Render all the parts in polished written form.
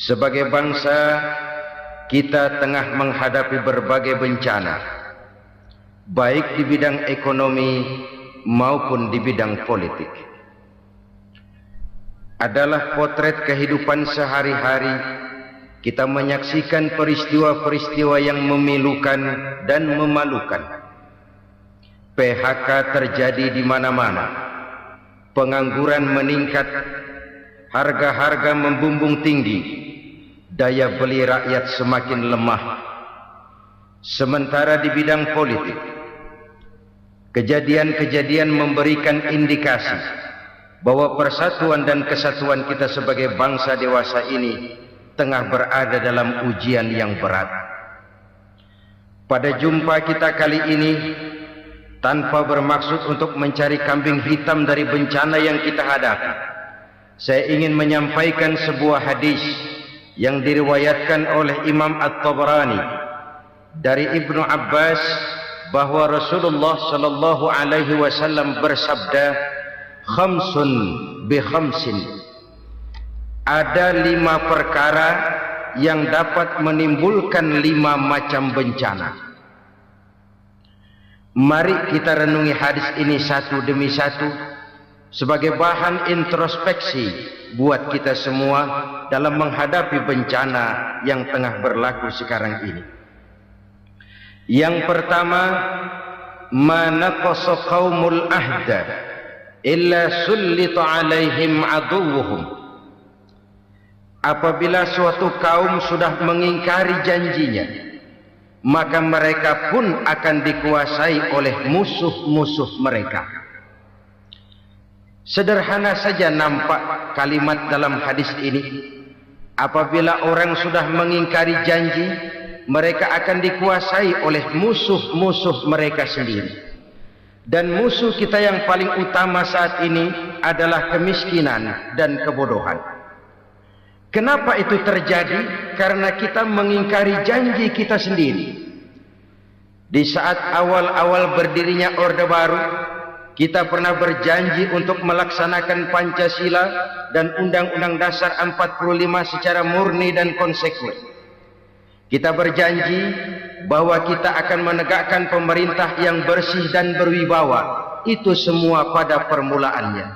Sebagai bangsa, kita tengah menghadapi berbagai bencana, baik di bidang ekonomi maupun di bidang politik. Adalah potret kehidupan sehari-hari. Kita menyaksikan peristiwa-peristiwa yang memilukan dan memalukan. PHK terjadi di mana-mana. Pengangguran meningkat, harga-harga membumbung tinggi, daya beli rakyat semakin lemah. Sementara di bidang politik, kejadian-kejadian memberikan indikasi bahwa persatuan dan kesatuan kita sebagai bangsa dewasa ini tengah berada dalam ujian yang berat. Pada jumpa kita kali ini, tanpa bermaksud untuk mencari kambing hitam dari bencana yang kita hadapi, saya ingin menyampaikan sebuah hadis yang diriwayatkan oleh Imam At-Tabarani dari Ibnu Abbas bahwa Rasulullah sallallahu alaihi wasallam bersabda, "Khamsun bi khamsin." Ada 5 perkara yang dapat menimbulkan 5 macam bencana. Mari kita renungi hadis ini satu demi satu sebagai bahan introspeksi buat kita semua dalam menghadapi bencana yang tengah berlaku sekarang ini. Yang pertama, ma naqasa qaumul ahda illa sullita alaihim aduwwuhum. Apabila suatu kaum sudah mengingkari janjinya, maka mereka pun akan dikuasai oleh musuh-musuh mereka. Sederhana saja nampak kalimat dalam hadis ini. Apabila orang sudah mengingkari janji, mereka akan dikuasai oleh musuh-musuh mereka sendiri. Dan musuh kita yang paling utama saat ini adalah kemiskinan dan kebodohan. Kenapa itu terjadi? Karena kita mengingkari janji kita sendiri. Di saat awal-awal berdirinya Orde Baru, kita pernah berjanji untuk melaksanakan Pancasila dan Undang-Undang Dasar 45 secara murni dan konsekuen. Kita berjanji bahwa kita akan menegakkan pemerintah yang bersih dan berwibawa. Itu semua pada permulaannya.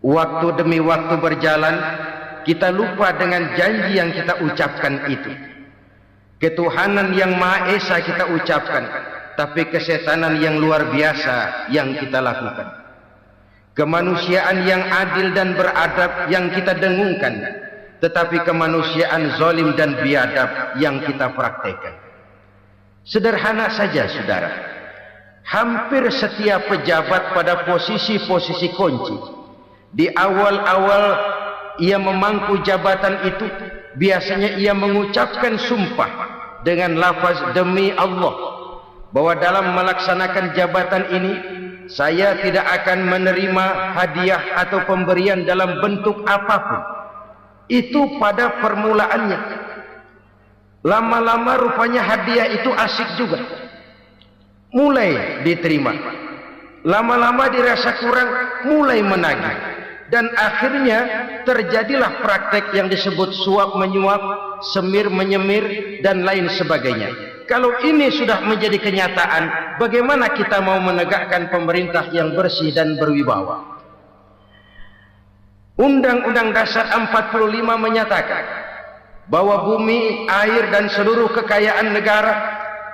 Waktu demi waktu berjalan, kita lupa dengan janji yang kita ucapkan itu. Ketuhanan yang Maha Esa kita ucapkan, tapi kesetanan yang luar biasa yang kita lakukan. Kemanusiaan yang adil dan beradab yang kita dengungkan, tetapi kemanusiaan zalim dan biadab yang kita praktekkan. Sederhana saja saudara, hampir setiap pejabat pada posisi-posisi kunci, di awal-awal ia memangku jabatan itu, biasanya ia mengucapkan sumpah dengan lafaz demi Allah, bahwa dalam melaksanakan jabatan ini saya tidak akan menerima hadiah atau pemberian dalam bentuk apapun. Itu pada permulaannya. Lama-lama rupanya hadiah itu asik juga, mulai diterima. Lama-lama dirasa kurang, mulai menagih. Dan akhirnya terjadilah praktek yang disebut suap menyuap, semir menyemir, dan lain sebagainya. Kalau ini sudah menjadi kenyataan, bagaimana kita mau menegakkan pemerintah yang bersih dan berwibawa? Undang-Undang Dasar 45 menyatakan bahwa bumi, air, dan seluruh kekayaan negara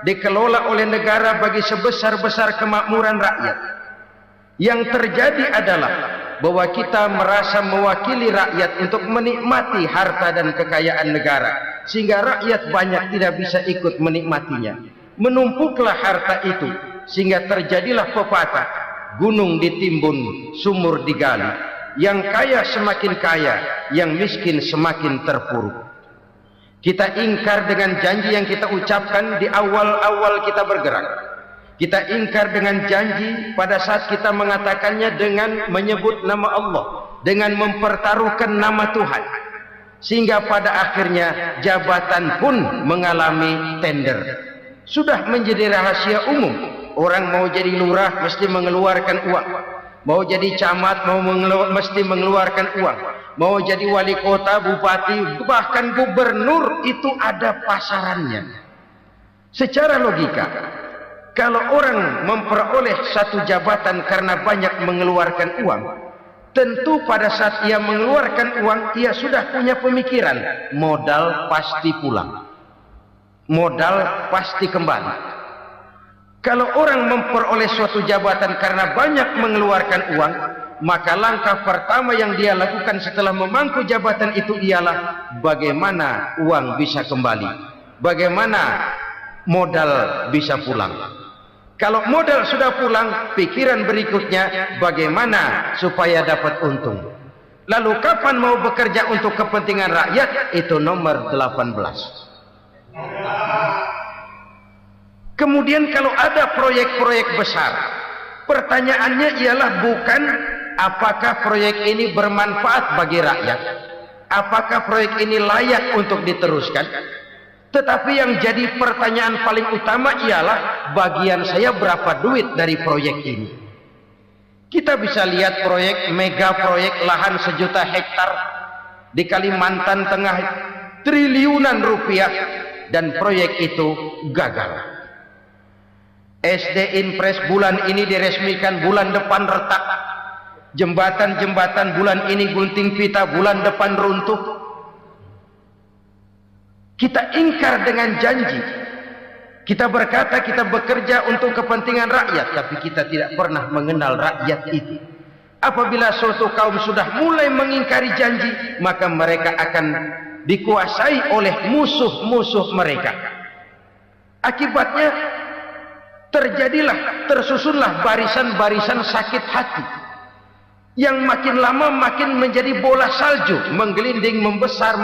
dikelola oleh negara bagi sebesar-besar kemakmuran rakyat. Yang terjadi adalah bahwa kita merasa mewakili rakyat untuk menikmati harta dan kekayaan negara, sehingga rakyat banyak tidak bisa ikut menikmatinya. Menumpuklah harta itu sehingga terjadilah pepatah, gunung ditimbun, sumur digali. Yang kaya semakin kaya, yang miskin semakin terpuruk. Kita ingkar dengan janji yang kita ucapkan di awal-awal kita bergerak. Kita ingkar dengan janji pada saat kita mengatakannya dengan menyebut nama Allah, dengan mempertaruhkan nama Tuhan, sehingga pada akhirnya jabatan pun mengalami tender. Sudah menjadi rahasia umum, orang mau jadi lurah mesti mengeluarkan uang, Mau jadi camat, mesti mengeluarkan uang. Mau jadi wali kota, bupati, bahkan gubernur, itu ada pasarannya. Secara logika, kalau orang memperoleh satu jabatan karena banyak mengeluarkan uang, tentu pada saat ia mengeluarkan uang, ia sudah punya pemikiran, modal pasti pulang, modal pasti kembali. Kalau orang memperoleh suatu jabatan karena banyak mengeluarkan uang, maka langkah pertama yang dia lakukan setelah memangku jabatan itu ialah bagaimana uang bisa kembali, bagaimana modal bisa pulang. Kalau modal sudah pulang, pikiran berikutnya bagaimana supaya dapat untung. Lalu kapan mau bekerja untuk kepentingan rakyat? Itu nomor 18. Kemudian kalau ada proyek-proyek besar, pertanyaannya ialah bukan apakah proyek ini bermanfaat bagi rakyat, apakah proyek ini layak untuk diteruskan, tetapi yang jadi pertanyaan paling utama ialah bagian saya berapa duit dari proyek ini. Kita bisa lihat proyek, mega proyek lahan 1 juta hektar di Kalimantan Tengah, triliunan rupiah, dan proyek itu gagal. SD Impres bulan ini diresmikan, bulan depan retak. Jembatan-jembatan bulan ini gunting pita, bulan depan runtuh. Kita ingkar dengan janji. Kita berkata kita bekerja untuk kepentingan rakyat, tapi kita tidak pernah mengenal rakyat itu. Apabila suatu kaum sudah mulai mengingkari janji, maka mereka akan dikuasai oleh musuh-musuh mereka. Akibatnya tersusunlah barisan-barisan sakit hati yang makin lama makin menjadi bola salju, menggelinding membesar,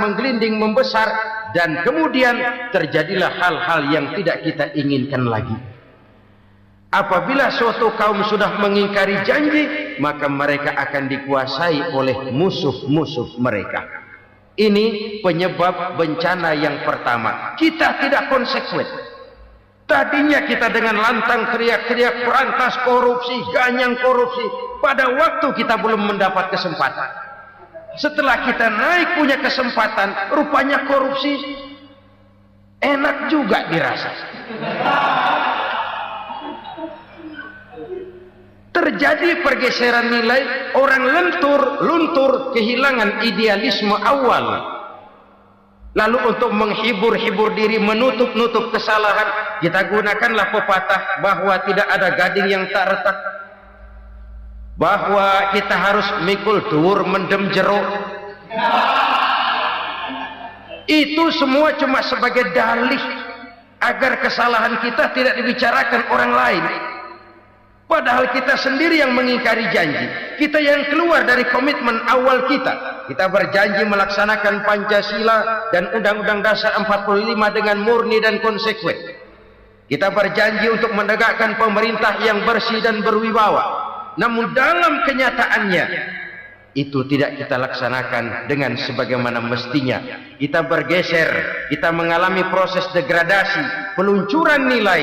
dan kemudian terjadilah hal-hal yang tidak kita inginkan lagi. Apabila suatu kaum sudah mengingkari janji, maka mereka akan dikuasai oleh musuh-musuh mereka. Ini penyebab bencana yang pertama. Kita tidak konsekuen. Tadinya kita dengan lantang teriak-teriak berantas korupsi, ganyang korupsi. Pada waktu kita belum mendapat kesempatan. Setelah kita naik punya kesempatan, rupanya korupsi enak juga dirasa. Terjadi pergeseran nilai, orang luntur, kehilangan idealisme awal. Lalu untuk menghibur diri, menutup kesalahan, kita gunakanlah pepatah bahwa tidak ada gading yang tak retak, bahwa kita harus mikul dur mendem jeruk. Itu semua cuma sebagai dalih agar kesalahan kita tidak dibicarakan orang lain. Padahal kita sendiri yang mengingkari janji. Kita yang keluar dari komitmen awal kita. Kita berjanji melaksanakan Pancasila dan Undang-Undang Dasar 45 dengan murni dan konsekuen. Kita berjanji untuk menegakkan pemerintah yang bersih dan berwibawa. Namun dalam kenyataannya, itu tidak kita laksanakan dengan sebagaimana mestinya. Kita bergeser, kita mengalami proses degradasi, peluncuran nilai,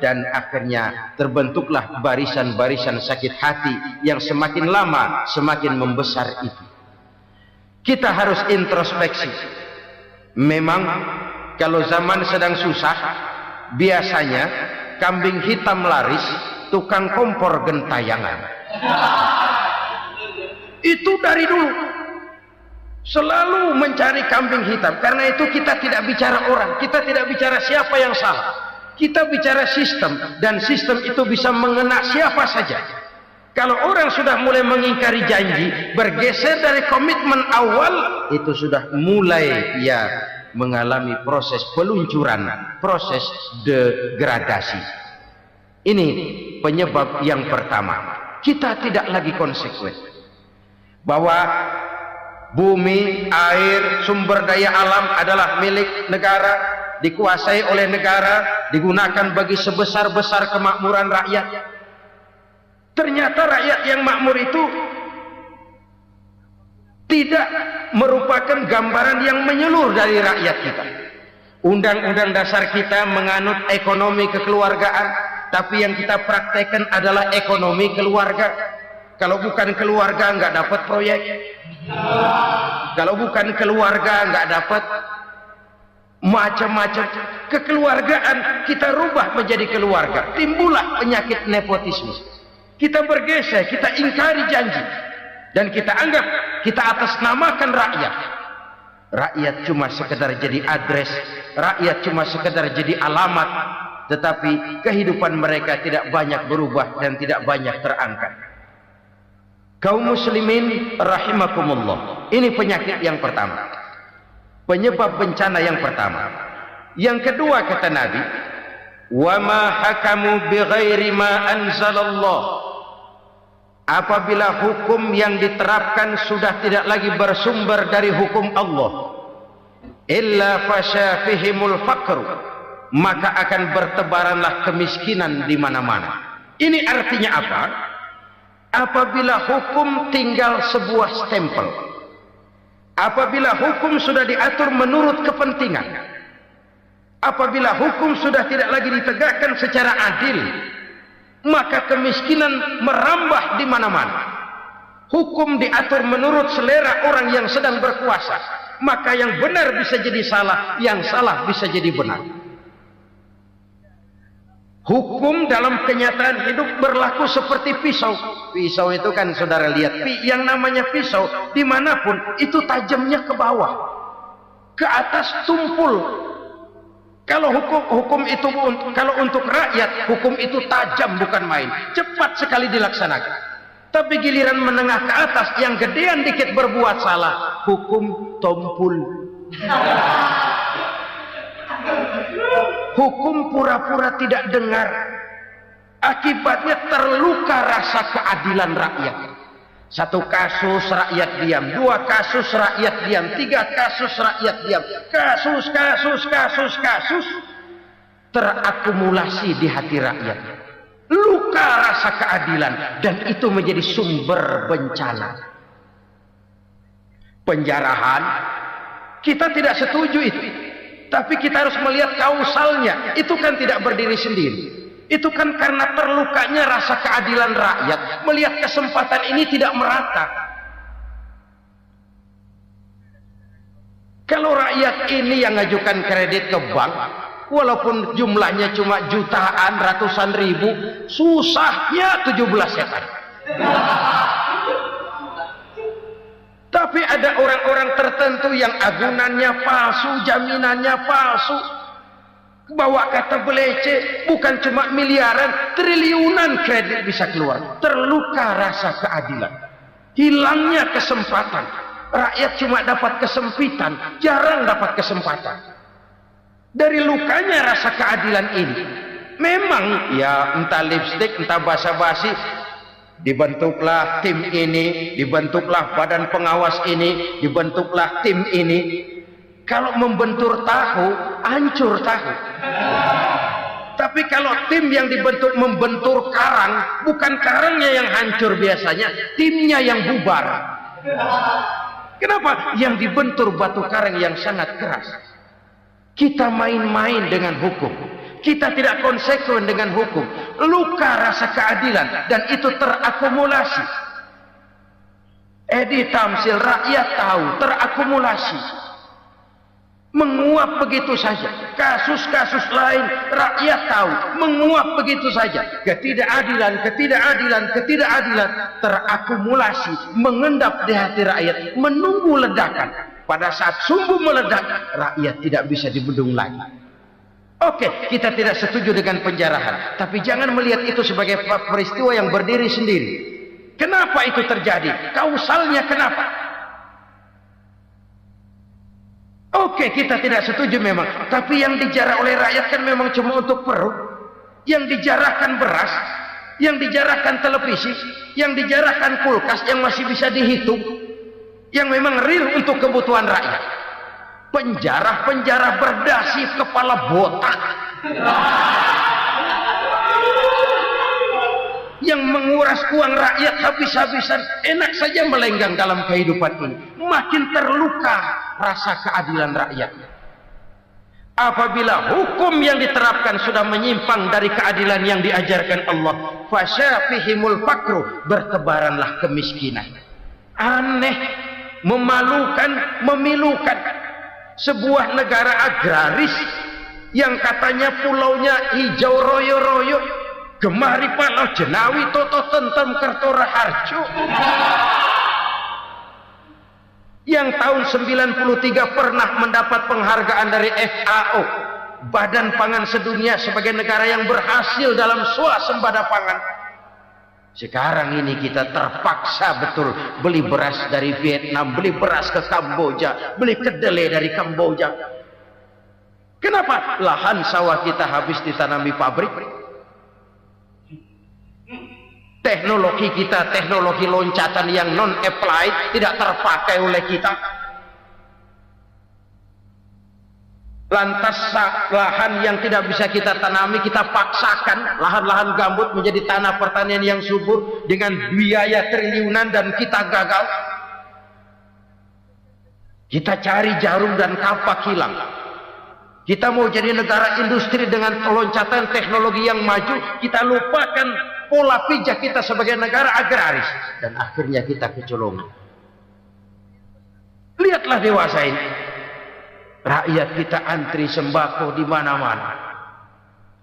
dan akhirnya terbentuklah barisan-barisan sakit hati yang semakin lama semakin membesar itu. Kita harus introspeksi. Memang kalau zaman sedang susah, biasanya kambing hitam laris, tukang kompor gentayangan. Itu dari dulu selalu mencari kambing hitam. Karena itu kita tidak bicara orang, kita tidak bicara siapa yang salah. Kita bicara sistem, dan sistem itu bisa mengena siapa saja. Kalau orang sudah mulai mengingkari janji, bergeser dari komitmen awal, itu sudah mulai ya mengalami proses peluncuran, proses degradasi. Ini penyebab yang pertama. Kita tidak lagi konsekuen bahwa bumi, air, sumber daya alam adalah milik negara, dikuasai oleh negara, digunakan bagi sebesar-besar kemakmuran rakyat. Ternyata rakyat yang makmur itu tidak merupakan gambaran yang menyeluruh dari rakyat kita. Undang-undang dasar kita menganut ekonomi kekeluargaan, tapi yang kita praktekkan adalah ekonomi keluarga. Kalau bukan keluarga nggak dapat proyek. Kalau bukan keluarga nggak dapat macam-macam. Kekeluargaan kita rubah menjadi keluarga. Timbullah penyakit nepotisme. Kita bergeser, kita ingkari janji. Dan kita anggap kita atasnamakan rakyat. Rakyat cuma sekedar jadi adres. Rakyat cuma sekedar jadi alamat. Tetapi kehidupan mereka tidak banyak berubah dan tidak banyak terangkat. Kaum muslimin rahimakumullah. Ini penyakit yang pertama. Penyebab bencana yang pertama. Yang kedua kata Nabi, wa ma hakamu bighairi ma anzalallah. Apabila hukum yang diterapkan sudah tidak lagi bersumber dari hukum Allah, illa fasha fihimul faqr, maka akan bertebaranlah kemiskinan di mana-mana. Ini artinya apa? Apabila hukum tinggal sebuah stempel, apabila hukum sudah diatur menurut kepentingan, apabila hukum sudah tidak lagi ditegakkan secara adil, maka kemiskinan merambah di mana-mana. Hukum diatur menurut selera orang yang sedang berkuasa, maka yang benar bisa jadi salah, yang salah bisa jadi benar. Hukum dalam kenyataan hidup berlaku seperti pisau. Pisau itu kan saudara lihat, yang namanya pisau dimanapun itu tajamnya ke bawah, ke atas tumpul. Kalau hukum itu kalau untuk rakyat, hukum itu tajam bukan main, cepat sekali dilaksanakan. Tapi giliran menengah ke atas yang gedean dikit berbuat salah, hukum tumpul. Hukum pura-pura tidak dengar. Akibatnya terluka rasa keadilan rakyat. Satu kasus rakyat diam, dua kasus rakyat diam, tiga kasus rakyat diam. Kasus terakumulasi di hati rakyat. Luka rasa keadilan dan itu menjadi sumber bencana. Penjarahan, kita tidak setuju itu. Tapi kita harus melihat kausalnya. Itu kan tidak berdiri sendiri. Itu kan karena terlukanya rasa keadilan rakyat. Melihat kesempatan ini tidak merata. Kalau rakyat ini yang ngajukan kredit ke bank, walaupun jumlahnya cuma jutaan, ratusan ribu, susahnya 17 setan. Tapi ada orang-orang tertentu yang agunannya palsu, jaminannya palsu, bawa kata belece, bukan cuma miliaran, triliunan kredit bisa keluar. Terluka rasa keadilan, hilangnya kesempatan. Rakyat cuma dapat kesempitan, jarang dapat kesempatan. Dari lukanya rasa keadilan ini, memang ya entah lipstik, entah basa-basi, dibentuklah tim ini, dibentuklah badan pengawas ini, dibentuklah tim ini. Kalau membentur tahu, hancur tahu. Tapi kalau tim yang dibentuk membentur karang, bukan karangnya yang hancur biasanya, timnya yang bubar. Kenapa? Yang dibentur batu karang yang sangat keras. Kita main-main dengan hukum. Kita tidak konsekuen dengan hukum. Luka rasa keadilan dan itu terakumulasi. Edi Tamsil, rakyat tahu, terakumulasi. Menguap begitu saja. Kasus-kasus lain rakyat tahu, menguap begitu saja. Ketidakadilan terakumulasi, mengendap di hati rakyat, menunggu ledakan. Pada saat sumbu meledak, rakyat tidak bisa dibendung lagi. Oke, kita tidak setuju dengan penjarahan, tapi jangan melihat itu sebagai peristiwa yang berdiri sendiri. Kenapa itu terjadi? Kausalnya kenapa? Oke, kita tidak setuju memang, tapi yang dijarah oleh rakyat kan memang cuma untuk perut. Yang dijarahkan beras, yang dijarahkan televisi, yang dijarahkan kulkas yang masih bisa dihitung, yang memang real untuk kebutuhan rakyat. Penjara-penjara berdasi kepala botak yang menguras uang rakyat habis-habisan, enak saja melenggang dalam kehidupan ini. Makin terluka rasa keadilan rakyat. Apabila hukum yang diterapkan sudah menyimpang dari keadilan yang diajarkan Allah, fasyafihimul fakru, bertebaranlah kemiskinan. Aneh, memalukan, memilukan. Sebuah negara agraris yang katanya pulaunya hijau royo-royo, gemari palau jenawi toto tentem kertora harjo, yang tahun 93 pernah mendapat penghargaan dari FAO, Badan Pangan Sedunia, sebagai negara yang berhasil dalam swasembada pangan. Sekarang ini kita terpaksa betul beli beras dari Vietnam, beli beras ke Kamboja, beli kedelai dari Kamboja. Kenapa? Lahan sawah kita habis ditanami pabrik. Teknologi kita, teknologi loncatan yang non-applied, tidak terpakai oleh kita. Lantas lahan yang tidak bisa kita tanami, kita paksakan lahan-lahan gambut menjadi tanah pertanian yang subur dengan biaya triliunan, dan kita gagal. Kita cari jarum dan kapak hilang. Kita mau jadi negara industri dengan loncatan teknologi yang maju, kita lupakan pola pijak kita sebagai negara agraris, dan akhirnya kita kecolongan. Lihatlah dewasa ini, rakyat kita antri sembako di mana-mana.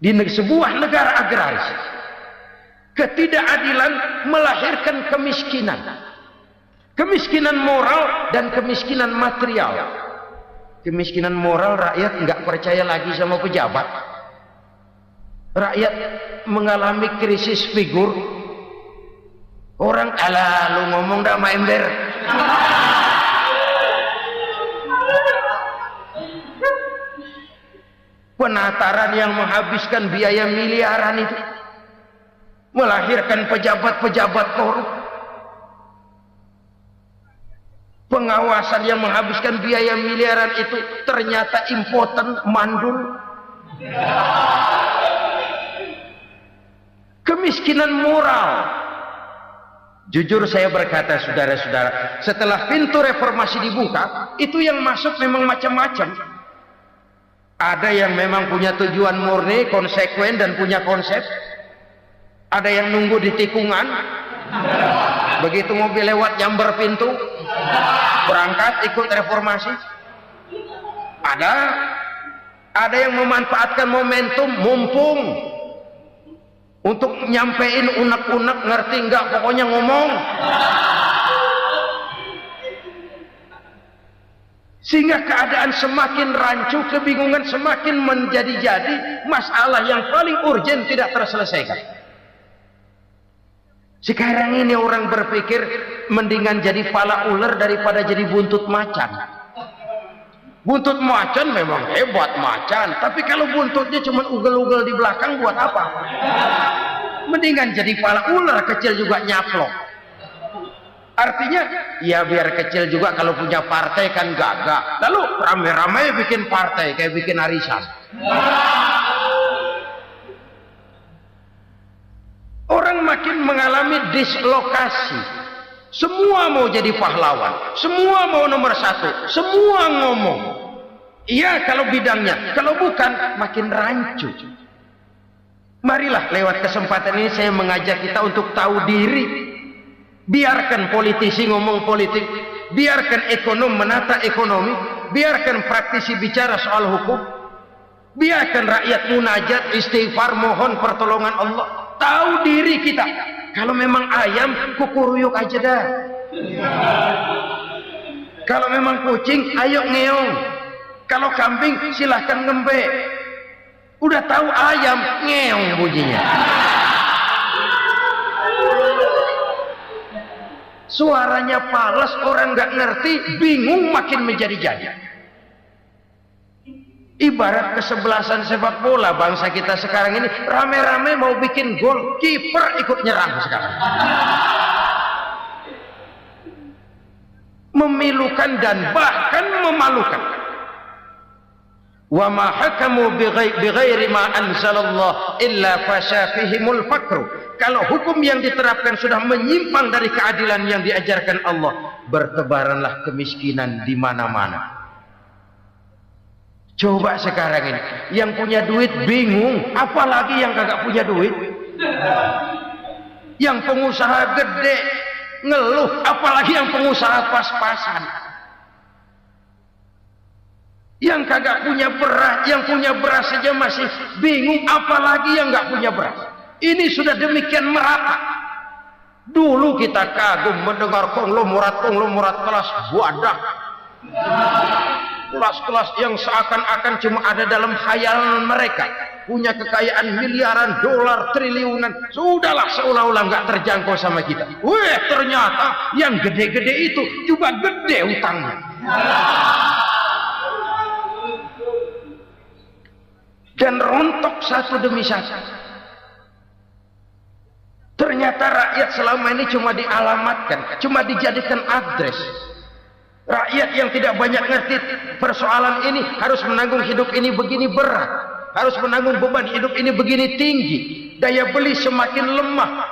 Di sebuah negara agraris, ketidakadilan melahirkan kemiskinan, kemiskinan moral dan kemiskinan material. Kemiskinan moral, rakyat nggak percaya lagi sama pejabat. Rakyat mengalami krisis figur. Orang, alah lu ngomong dah sama ember. Penataran yang menghabiskan biaya miliaran itu melahirkan pejabat-pejabat korup. Pengawasan yang menghabiskan biaya miliaran itu ternyata impoten, mandul. Kemiskinan moral. Jujur saya berkata, saudara-saudara, setelah pintu reformasi dibuka, itu yang masuk memang macam-macam. Ada yang memang punya tujuan murni, konsekuen, dan punya konsep. Ada yang nunggu di tikungan, begitu mobil lewat nyamber pintu, berangkat ikut reformasi. Ada yang memanfaatkan momentum, mumpung, untuk nyampein unek-unek, ngerti enggak, pokoknya ngomong. Sehingga keadaan semakin rancu, kebingungan semakin menjadi-jadi, masalah yang paling urgen tidak terselesaikan. Sekarang ini orang berpikir mendingan jadi pala ular daripada jadi buntut macan. Buntut macan memang hebat macan, tapi kalau buntutnya cuma ugel-ugel di belakang buat apa? Mendingan jadi pala ular, kecil juga nyaplok. Artinya ya biar kecil juga kalau punya partai kan gagah. Lalu rame-rame bikin partai kayak bikin arisan. Orang makin mengalami dislokasi. Semua mau jadi pahlawan, semua mau nomor satu, semua ngomong. Iya kalau bidangnya, kalau bukan makin rancu. Marilah lewat kesempatan ini saya mengajak kita untuk tahu diri. Biarkan politisi ngomong politik, biarkan ekonom menata ekonomi, biarkan praktisi bicara soal hukum, biarkan rakyat munajat, istighfar, mohon pertolongan Allah. Tahu diri kita. Kalau memang ayam, kukuruyuk aja dah. Kalau memang kucing, ayo ngeong. Kalau kambing, silahkan ngembe. Udah tahu ayam, ngeong bunyinya. Suaranya palas, orang nggak ngerti, bingung, makin menjadi-jadi. Ibarat kesebelasan sepak bola bangsa kita sekarang ini, rame-rame mau bikin gol, kiper ikut nyerang sekarang. Memilukan dan bahkan memalukan. Wa ma hakamu bighairi ma anzalallah illa fasyafihimul fakru. Kalau hukum yang diterapkan sudah menyimpang dari keadilan yang diajarkan Allah, bertebaranlah kemiskinan di mana-mana. Coba sekarang ini, yang punya duit bingung, apalagi yang kagak punya duit. Yang pengusaha gede ngeluh, apalagi yang pengusaha pas-pasan. Yang kagak punya beras, yang punya beras saja masih bingung, apalagi yang nggak punya beras. Ini sudah demikian merata. Dulu kita kagum mendengar konglomerat kelas wadah, kelas-kelas yang seakan-akan cuma ada dalam khayalan mereka, punya kekayaan miliaran dolar, triliunan. Sudahlah, seolah-olah nggak terjangkau sama kita. Weh, ternyata yang gede-gede itu juga gede utangnya. Dan rontok satu demi satu. Ternyata rakyat selama ini cuma dialamatkan, cuma dijadikan address. Rakyat yang tidak banyak ngerti persoalan ini harus menanggung hidup ini begini berat, harus menanggung beban hidup ini begini tinggi, daya beli semakin lemah,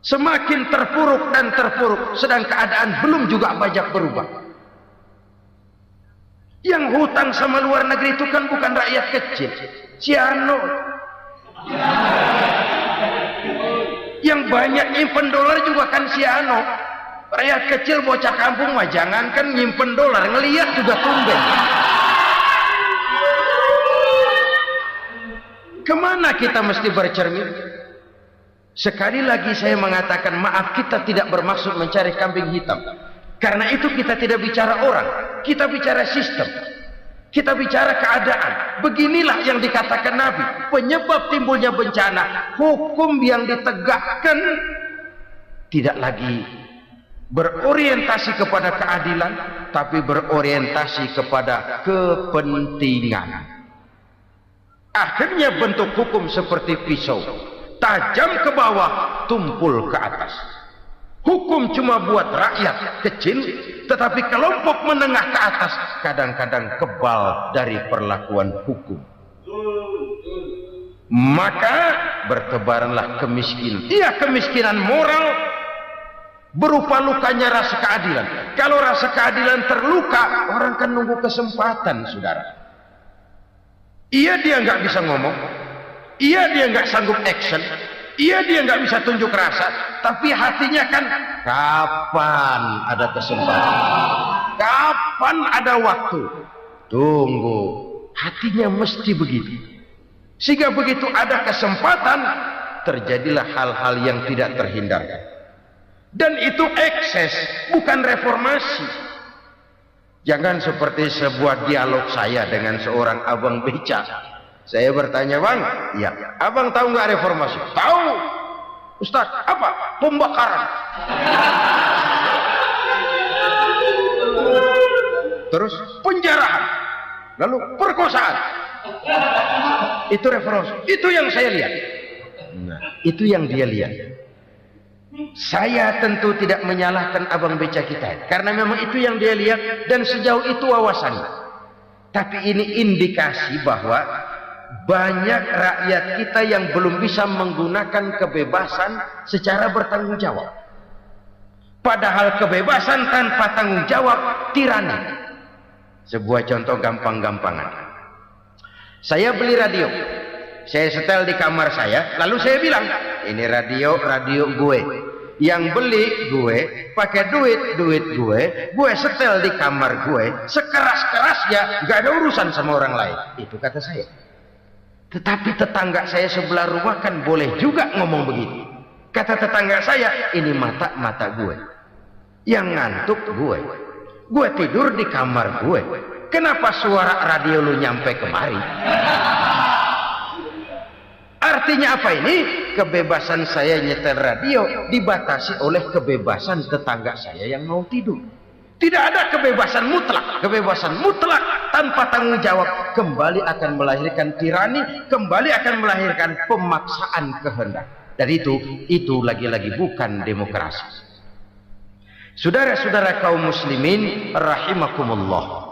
semakin terpuruk dan terpuruk, sedang keadaan belum juga banyak berubah. Yang hutang sama luar negeri itu kan bukan rakyat kecil, Ciano. Yang banyak nyimpen dolar juga kan Ciano. Rakyat kecil bocah kampung mah jangankan nyimpen dolar, ngelihat juga tumben. Kemana kita mesti bercermin? Sekali lagi saya mengatakan maaf, kita tidak bermaksud mencari kambing hitam. Karena itu kita tidak bicara orang, kita bicara sistem, kita bicara keadaan. Beginilah yang dikatakan Nabi, penyebab timbulnya bencana, hukum yang ditegakkan tidak lagi berorientasi kepada keadilan, tapi berorientasi kepada kepentingan. Akhirnya bentuk hukum seperti pisau, tajam ke bawah, tumpul ke atas. Hukum cuma buat rakyat kecil, tetapi kelompok menengah ke atas kadang-kadang kebal dari perlakuan hukum. Maka bertebaranlah kemiskinan. Iya, kemiskinan moral berupa lukanya rasa keadilan. Kalau rasa keadilan terluka, orang kan nunggu kesempatan, saudara. Iya, dia nggak bisa ngomong. Iya, dia nggak sanggup action. Iya, dia nggak bisa tunjuk rasa, tapi hatinya kan kapan ada kesempatan, kapan ada waktu, tunggu. Hatinya mesti begitu, sehingga begitu ada kesempatan terjadilah hal-hal yang tidak terhindarkan. Dan itu ekses, bukan reformasi. Jangan seperti sebuah dialog saya dengan seorang abang beca. Saya bertanya, bang, ya, abang tahu nggak reformasi? Tahu, Ustaz. Apa? Pembakaran. Terus penjarahan, lalu perkosaan. Itu reformasi. Itu yang saya lihat. Nah, itu yang dia lihat. Saya tentu tidak menyalahkan abang beca kita, karena memang itu yang dia lihat dan sejauh itu wawasannya. Tapi ini indikasi bahwa banyak rakyat kita yang belum bisa menggunakan kebebasan secara bertanggung jawab. Padahal kebebasan tanpa tanggung jawab tirani. Sebuah contoh gampang-gampangan. Saya beli radio, saya setel di kamar saya, lalu saya bilang, ini radio gue. Yang beli gue, pakai duit gue setel di kamar gue, sekeras-kerasnya, gak ada urusan sama orang lain. Itu kata saya. Tetapi tetangga saya sebelah rumah kan boleh juga ngomong begitu. Kata tetangga saya, ini mata gue, yang ngantuk gue tidur di kamar gue, kenapa suara radio lu nyampe kemari? Artinya apa ini? Kebebasan saya nyetel radio dibatasi oleh kebebasan tetangga saya yang mau tidur. Tidak ada kebebasan mutlak. Kebebasan mutlak tanpa tanggung jawab kembali akan melahirkan tirani, kembali akan melahirkan pemaksaan kehendak. Dan itu lagi-lagi bukan demokrasi. Saudara-saudara kaum muslimin rahimakumullah.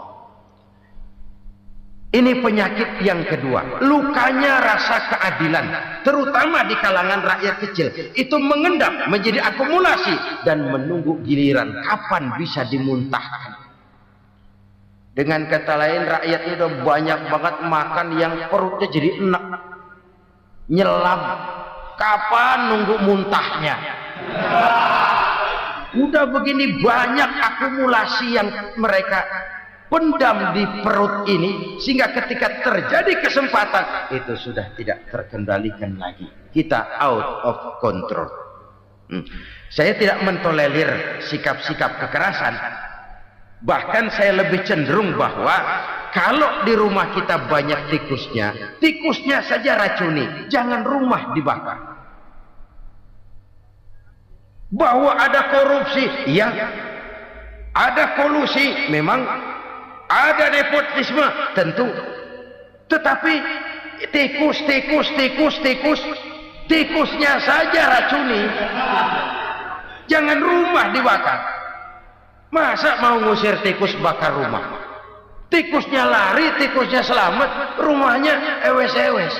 Ini penyakit yang kedua, lukanya rasa keadilan, terutama di kalangan rakyat kecil. Itu mengendap menjadi akumulasi dan menunggu giliran kapan bisa dimuntahkan. Dengan kata lain, rakyatnya udah banyak banget makan yang perutnya jadi enak, nyelam. Kapan nunggu muntahnya? Udah begini banyak akumulasi yang mereka pendam di perut ini, sehingga ketika terjadi kesempatan itu sudah tidak terkendalikan lagi. Kita out of control. Saya tidak mentolerir sikap-sikap kekerasan. Bahkan saya lebih cenderung bahwa kalau di rumah kita banyak tikusnya, tikusnya saja racuni, jangan rumah dibakar. Bahwa ada korupsi, ya, ada kolusi, memang ada nepotisme, tentu. Tetapi tikusnya saja racuni, jangan rumah dibakar. Masa mau ngusir tikus bakar rumah? Tikusnya lari, tikusnya selamat, rumahnya ewes-ewes.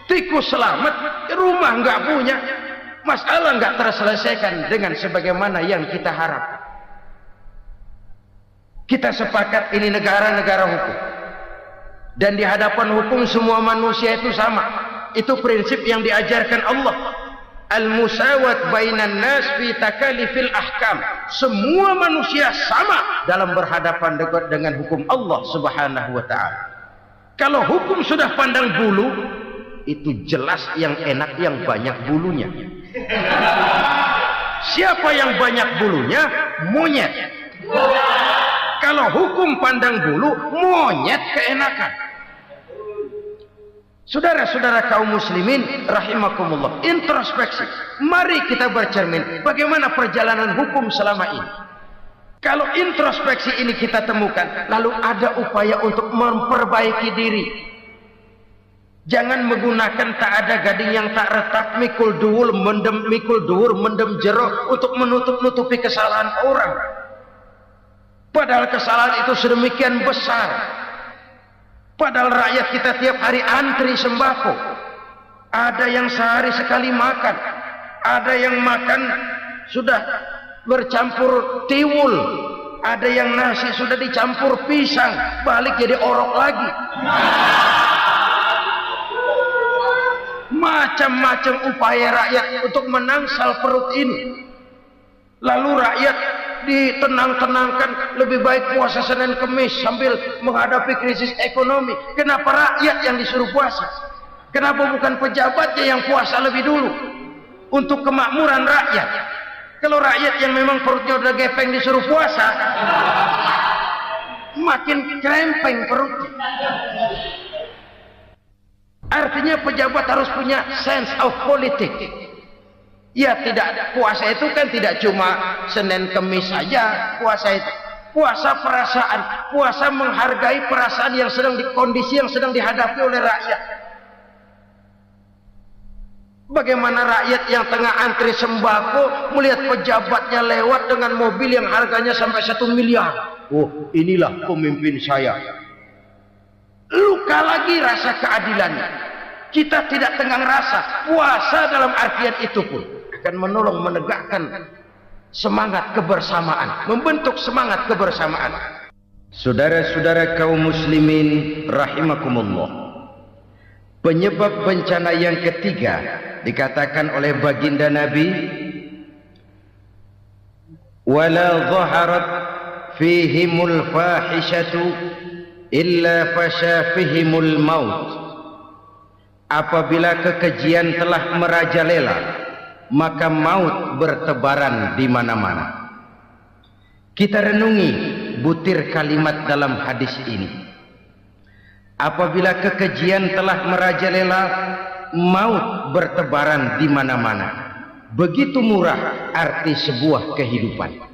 Tikus selamat, rumah nggak punya, masalah nggak terselesaikan dengan sebagaimana yang kita harapkan. Kita sepakat ini negara hukum, dan di hadapan hukum semua manusia itu sama. Itu prinsip yang diajarkan Allah. Al-musawat bainan nas fi takalifil ahkam. Semua manusia sama dalam berhadapan dengan hukum Allah Subhanahu wa taala. Kalau hukum sudah pandang bulu, itu jelas yang enak yang banyak bulunya. Siapa yang banyak bulunya? Monyet. Kalau hukum pandang bulu, monyet keenakan. Saudara-saudara kaum muslimin rahimakumullah, introspeksi. Mari kita bercermin bagaimana perjalanan hukum selama ini. Kalau introspeksi ini kita temukan, lalu ada upaya untuk memperbaiki diri. Jangan menggunakan tak ada gading yang tak retak, mikul duwur mendem jero untuk menutup-nutupi kesalahan orang. Padahal kesalahan itu sedemikian besar. Padahal rakyat kita tiap hari antri sembako. Ada yang sehari sekali makan, ada yang makan sudah bercampur tiwul, ada yang nasi sudah dicampur pisang, balik jadi orok lagi. Macam-macam upaya rakyat untuk menangsal perut ini. Lalu rakyat ditenang-tenangkan, lebih baik puasa Senin Kemis sambil menghadapi krisis ekonomi. Kenapa rakyat yang disuruh puasa? Kenapa bukan pejabatnya yang puasa lebih dulu untuk kemakmuran rakyat? Kalau rakyat yang memang perutnya udah gepeng disuruh puasa, makin krempeng perutnya. Artinya pejabat harus punya sense of politics. Ya, tidak, puasa itu kan tidak cuma Senin Kemis saja. Puasa itu puasa perasaan, puasa menghargai perasaan yang sedang kondisi yang sedang dihadapi oleh rakyat. Bagaimana rakyat yang tengah antri sembako melihat pejabatnya lewat dengan mobil yang harganya sampai 1 miliar. Oh, inilah pemimpin saya. Luka lagi rasa keadilannya. Kita tidak tenggang rasa. Puasa dalam artian itu pun akan menolong menegakkan semangat kebersamaan, membentuk semangat kebersamaan. Saudara-saudara kaum muslimin rahimakumullah, penyebab bencana yang ketiga dikatakan oleh baginda Nabi, wala dhaharat fihimul fahishatu illa fasha fihimul maut. Apabila kekejian telah merajalela, maka maut bertebaran di mana-mana. Kita renungi butir kalimat dalam hadis ini. Apabila kekejian telah merajalela, maut bertebaran di mana-mana. Begitu murah arti sebuah kehidupan.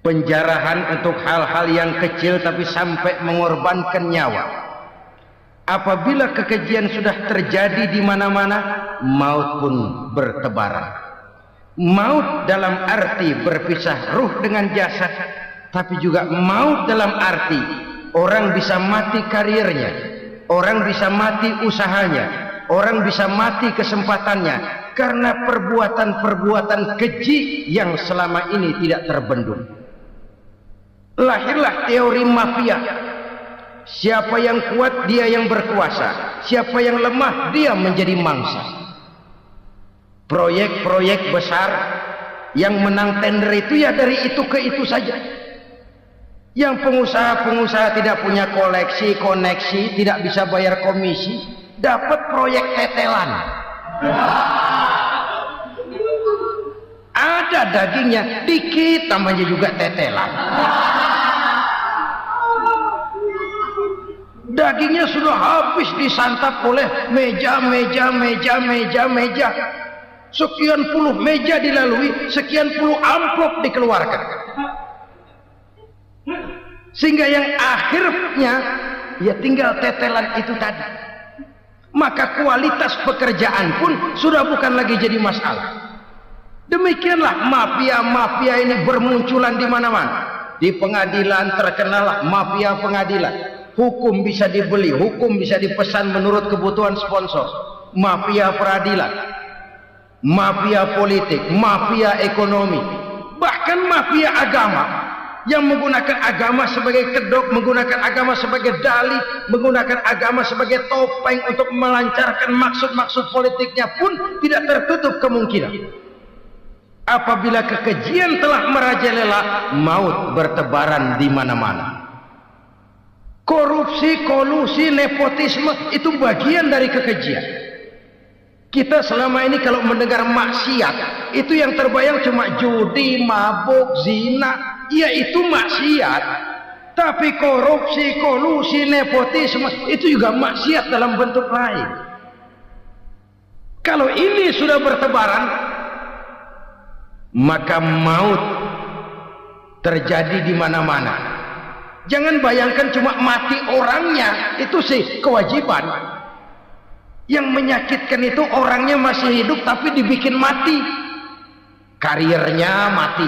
Penjarahan untuk hal-hal yang kecil tapi sampai mengorbankan nyawa. Apabila kekejian sudah terjadi di mana-mana, maut pun bertebaran. Maut dalam arti berpisah ruh dengan jasad, tapi juga maut dalam arti orang bisa mati karirnya, orang bisa mati usahanya, orang bisa mati kesempatannya karena perbuatan-perbuatan keji yang selama ini tidak terbendung. Lahirlah teori mafia. Siapa yang kuat dia yang berkuasa, siapa yang lemah dia menjadi mangsa. Proyek-proyek besar yang menang tender itu ya dari itu ke itu saja. Yang pengusaha-pengusaha tidak punya koneksi, tidak bisa bayar komisi, dapat proyek tetelan. Ada dagingnya dikit, namanya juga tetelan. Dagingnya sudah habis disantap oleh meja. Sekian puluh meja dilalui, sekian puluh amplop dikeluarkan. Sehingga yang akhirnya ya tinggal tetelan itu tadi. Maka kualitas pekerjaan pun sudah bukan lagi jadi masalah. Demikianlah mafia-mafia ini bermunculan di mana-mana. Di pengadilan terkenal mafia pengadilan. Hukum bisa dibeli, hukum bisa dipesan menurut kebutuhan sponsor. Mafia peradilan, mafia politik, mafia ekonomi, bahkan mafia agama yang menggunakan agama sebagai kedok, menggunakan agama sebagai dalih, menggunakan agama sebagai topeng untuk melancarkan maksud-maksud politiknya pun tidak tertutup kemungkinan. Apabila kekejian telah merajalela, maut bertebaran di mana-mana. Korupsi, kolusi, nepotisme itu bagian dari kekejian. Kita selama ini kalau mendengar maksiat, itu yang terbayang cuma judi, mabuk, zina, ya itu maksiat. Tapi korupsi, kolusi, nepotisme itu juga maksiat dalam bentuk lain. Kalau ini sudah bertebaran, maka maut terjadi di mana-mana. Jangan bayangkan cuma mati orangnya, itu sih kewajiban. Yang menyakitkan itu orangnya masih hidup tapi dibikin mati, karirnya mati.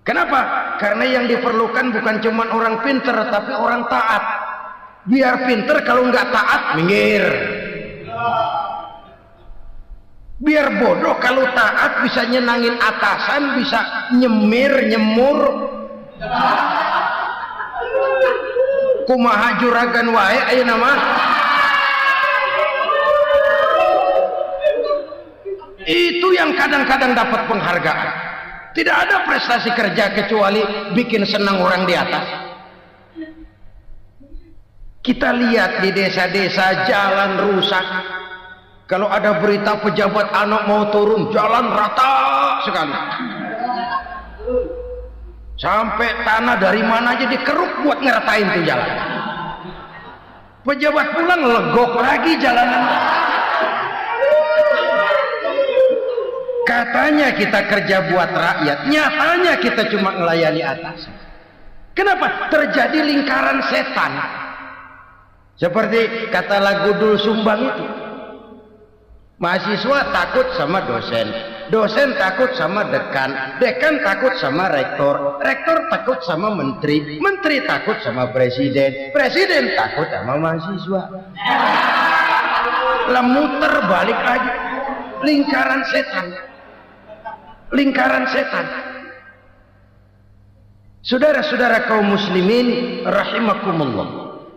Kenapa? Karena yang diperlukan bukan cuma orang pinter tapi orang taat. Biar pinter, kalau nggak taat minggir. Biar bodoh, kalau taat bisa nyenangin atasan, bisa nyemur. Kumaha juragan wae ayeuna nama. Itu yang kadang-kadang dapat penghargaan. Tidak ada prestasi kerja kecuali bikin senang orang di atas. Kita lihat di desa-desa jalan rusak. Kalau ada berita pejabat anak mau turun, jalan rata sekali. Sampai tanah dari mana aja dikeruk buat ngeratain tuh jalan. Pejabat pulang legok lagi jalanan. Katanya kita kerja buat rakyat, nyatanya kita cuma melayani atas. Kenapa? Terjadi lingkaran setan. Seperti kata lagu Dul Sumbang itu. Mahasiswa takut sama dosen, dosen takut sama dekan, dekan takut sama rektor, rektor takut sama menteri, menteri takut sama presiden, presiden takut sama mahasiswa. Lah muter balik lagi, lingkaran setan, lingkaran setan. Saudara-saudara kaum muslimin rahimakumullah,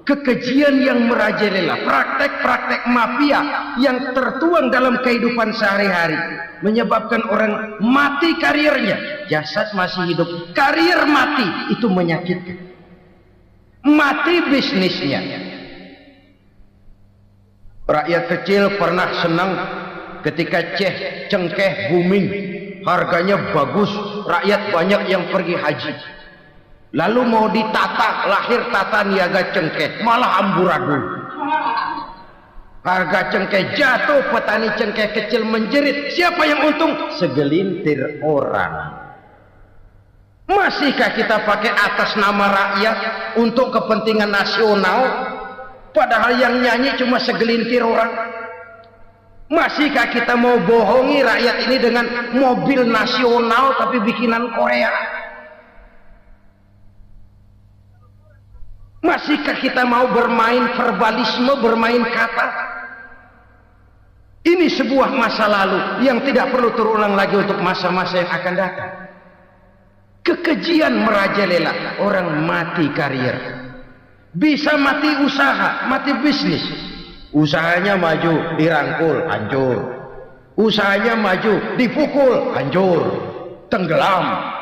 kekejian yang merajalela, praktek-praktek mafia yang tertuang dalam kehidupan sehari-hari menyebabkan orang mati karirnya, jasad masih hidup, karir mati, itu menyakitkan. Mati bisnisnya. Rakyat kecil pernah senang ketika cengkeh booming, harganya bagus, rakyat banyak yang pergi haji. Lalu mau ditata, lahir tata niaga cengkeh, malah amburadul. Harga cengkeh jatuh, petani cengkeh kecil menjerit. Siapa yang untung? Segelintir orang. Masihkah kita pakai atas nama rakyat untuk kepentingan nasional, padahal yang nyanyi cuma segelintir orang? Masihkah kita mau bohongi rakyat ini dengan mobil nasional tapi bikinan Korea? Masihkah kita mau bermain verbalisme, bermain kata? Ini sebuah masa lalu yang tidak perlu terulang lagi untuk masa-masa yang akan datang. Kekejian merajalela, orang mati karier. Bisa mati usaha, mati bisnis. Usahanya maju, dirangkul, hancur. Usahanya maju, dipukul, hancur, tenggelam.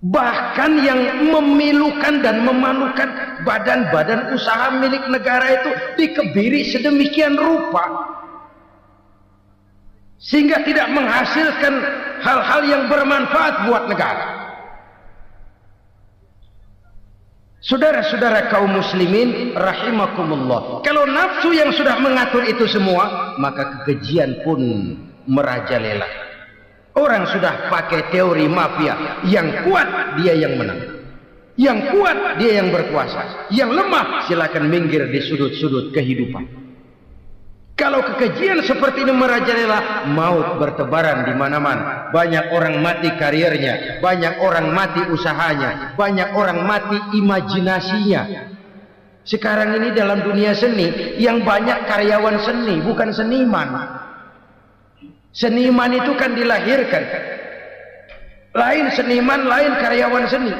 Bahkan yang memilukan dan memalukan badan-badan usaha milik negara itu dikebiri sedemikian rupa sehingga tidak menghasilkan hal-hal yang bermanfaat buat negara. Saudara-saudara kaum muslimin rahimakumullah, kalau nafsu yang sudah mengatur itu semua, maka kekejian pun merajalela. Orang sudah pakai teori mafia, yang kuat dia yang menang, yang kuat dia yang berkuasa, yang lemah silakan minggir di sudut-sudut kehidupan. Kalau kekejian seperti ini merajalela, maut bertebaran di mana-mana. Banyak orang mati karirnya, banyak orang mati usahanya, banyak orang mati imajinasinya. Sekarang ini dalam dunia seni yang banyak karyawan seni, bukan seniman. Seniman itu kan dilahirkan, lain seniman, lain karyawan seni.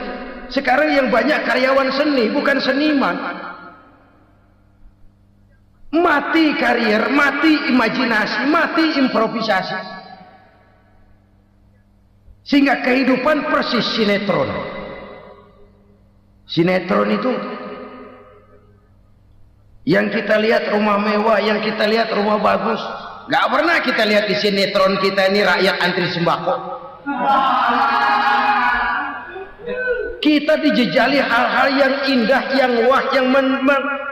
Sekarang yang banyak karyawan seni, bukan seniman. Mati karier, mati imajinasi, mati improvisasi, sehingga kehidupan persis sinetron. Sinetron itu yang kita lihat rumah mewah, yang kita lihat rumah bagus. Gak pernah kita lihat di sinetron kita ini rakyat antri sembako. Kita dijejali hal-hal yang indah, yang wah, yang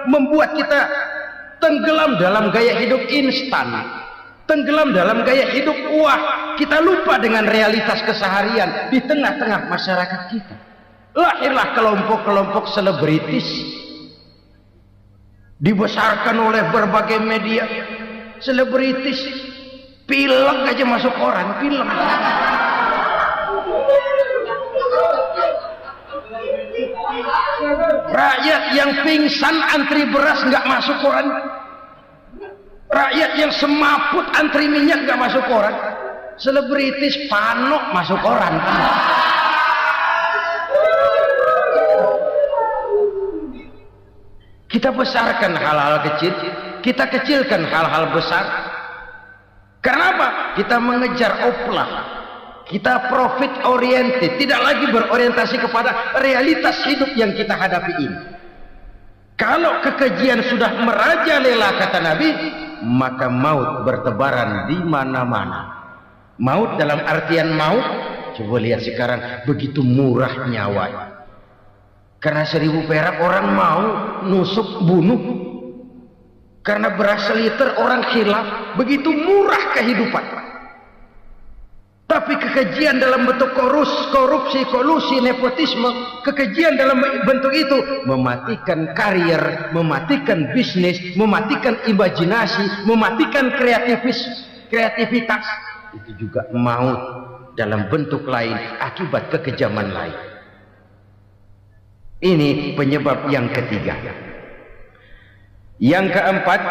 membuat kita tenggelam dalam gaya hidup instan, tenggelam dalam gaya hidup wah. Kita lupa dengan realitas keseharian di tengah-tengah masyarakat kita. Lahirlah kelompok-kelompok selebritis, dibesarkan oleh berbagai media. Selebritis, pilek aja masuk koran, pilek. Rakyat yang pingsan antri beras nggak masuk koran. Rakyat yang semaput antri minyak nggak masuk koran. Selebritis panok masuk koran. Kita besarkan hal-hal kecil, kita kecilkan hal-hal besar. Kenapa? Kita mengejar oplah, kita profit oriented, tidak lagi berorientasi kepada realitas hidup yang kita hadapi ini. Kalau kekejian sudah merajalela, kata Nabi, maka maut bertebaran di mana-mana. Maut dalam artian maut, coba lihat sekarang begitu murah nyawa. Karena 1000 perak orang mau nusuk bunuh. Karena beras seliter orang khilaf. Begitu murah kehidupan. Tapi kekejian dalam bentuk korupsi, kolusi, nepotisme, kekejian dalam bentuk itu mematikan karier, mematikan bisnis, mematikan imajinasi, mematikan kreativitas. Itu juga maut dalam bentuk lain akibat kekejaman lain. Ini penyebab yang ketiga. Yang keempat,